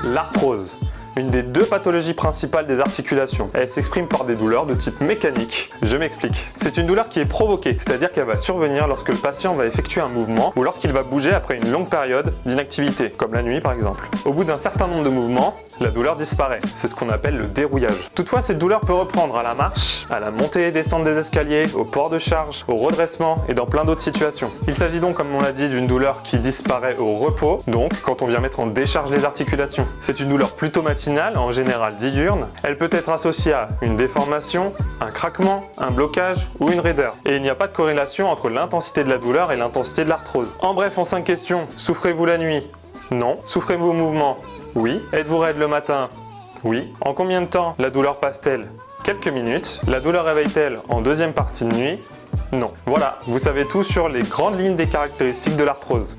L'arthrose, une des deux pathologies principales des articulations. Elle s'exprime par des douleurs de type mécanique. Je m'explique. C'est une douleur qui est provoquée, c'est-à-dire qu'elle va survenir lorsque le patient va effectuer un mouvement ou lorsqu'il va bouger après une longue période d'inactivité, comme la nuit par exemple. Au bout d'un certain nombre de mouvements, la douleur disparaît. C'est ce qu'on appelle le dérouillage. Toutefois, cette douleur peut reprendre à la marche, à la montée et descente des escaliers, au port de charge, au redressement et dans plein d'autres situations. Il s'agit donc, comme on l'a dit, d'une douleur qui disparaît au repos, donc quand on vient mettre en décharge les articulations. C'est une douleur plutôt matinale, en général diurne. Elle peut être associée à une déformation, un craquement, un blocage ou une raideur. Et il n'y a pas de corrélation entre l'intensité de la douleur et l'intensité de l'arthrose. En bref, en 5 questions, souffrez-vous la nuit? Non. Souffrez-vous au mouvement? Oui. Êtes-vous raide le matin? Oui. En combien de temps la douleur passe-t-elle? Quelques minutes. La douleur réveille-t-elle en deuxième partie de nuit? Non. Voilà, vous savez tout sur les grandes lignes des caractéristiques de l'arthrose.